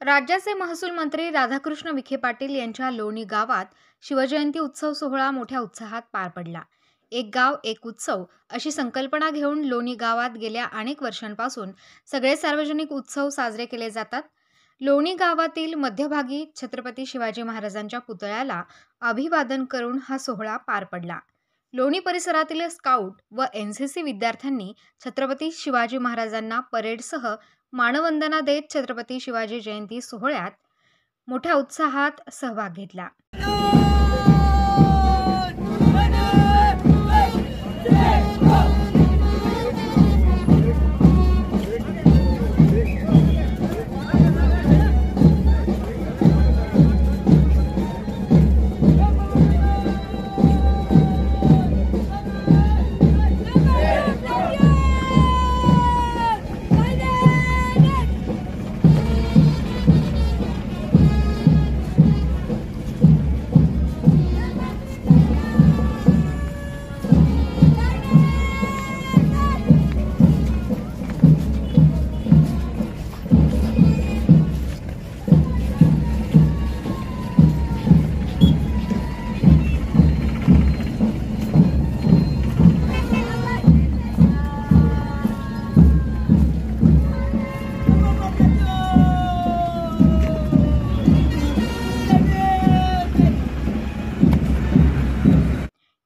राज्याचे महसूल मंत्री राधाकृष्ण विखे पाटील यांच्या लोणी गावात शिवजयंती उत्सव सोहळा मोठ्या उत्साहात पार पडला। एक गाव एक उत्सव अशी संकल्पना घेऊन लोणी गावात गेल्या अनेक वर्षांपासून सगळे सार्वजनिक उत्सव साजरे केले जातात। लोणी गावातील मध्यभागी छत्रपती शिवाजी महाराजांच्या पुतळ्याला अभिवादन करून हा सोहळा पार पडला। लोणी परिसरातील स्काउट व एनसीसी विद्यार्थ्यांनी छत्रपती शिवाजी महाराजांना परेडसह मानवंदना देत छत्रपती शिवाजी जयंती सोहळ्यात मोठ्या उत्साहात सहभाग घेतला।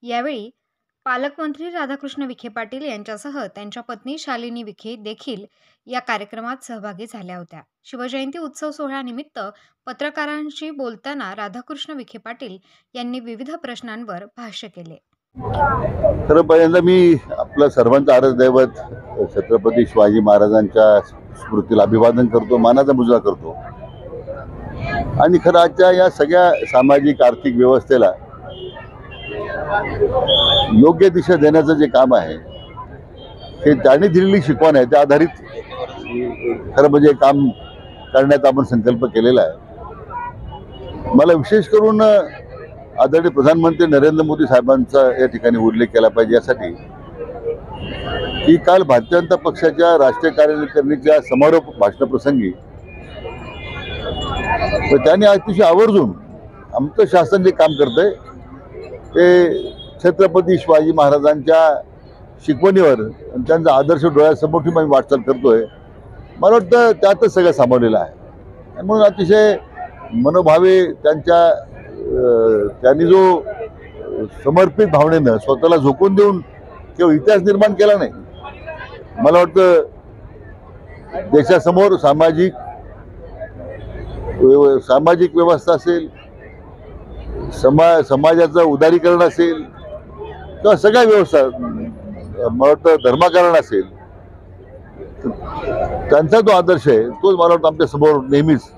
यावेळी पालकमंत्री राधाकृष्ण विखे पाटील यांच्यासह त्यांच्या पत्नी शालिनी विखे देखील या कार्यक्रमात सहभागी झाल्या होत्या। शिवजयंती उत्सव सोहळ्यानिमित्त पत्रकारांशी बोलताना राधाकृष्ण विखे पाटील यांनी विविध प्रश्नांवर भाष्य केले। तर पहिल्यांदा मी आपलं सर्वांचं आराध्य दैवत छत्रपती शिवाजी महाराजांच्या स्मृतीला अभिवादन करतो, मानाचा मुजरा करतो आणि खरं आजच्या या सगळ्या सामाजिक आर्थिक व्यवस्थेला योग्य दिशा देण्याचं जे काम आहे हे त्यांनी दिलेली शिकवण आहे त्या आधारित खरं म्हणजे काम करण्याचा आपण संकल्प केलेला आहे। मला विशेष करून आदरणीय प्रधानमंत्री नरेंद्र मोदी साहेबांचा या ठिकाणी उल्लेख केला पाहिजे यासाठी की काल भारतीय जनता पक्षाच्या राष्ट्रीय कार्यकारिणीच्या समारोप भाषणाप्रसंगी त्यांनी अतिशय आवर्जून आमचं शासन जे काम करतंय ते छत्रपती शिवाजी महाराजांच्या शिकवणीवर त्यांचा आदर्श डोळ्यासमोर ठेवून आम्ही वाटचाल करतोय। मला वाटतं त्यातच सगळं सामावलेलं आहे। म्हणून अतिशय मनोभावे त्यांनी जो समर्पित भावनेनं स्वतःला झोकून देऊन केवळ इतिहास निर्माण केला नाही, मला वाटतं देशासमोर सामाजिक व्यवस्था असेल, समाजाचं उदारीकरण असेल किंवा सगळ्या व्यवस्था, मला वाटतं धर्माकरण असेल, त्यांचा जो आदर्श आहे तो मला वाटतं आमच्या समोर नेहमीच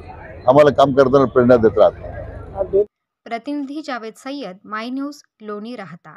आम्हाला काम करताना प्रेरणा देत राहतो। प्रतिनिधी जावेद सय्यद, माय न्यूज, लोणी राहता।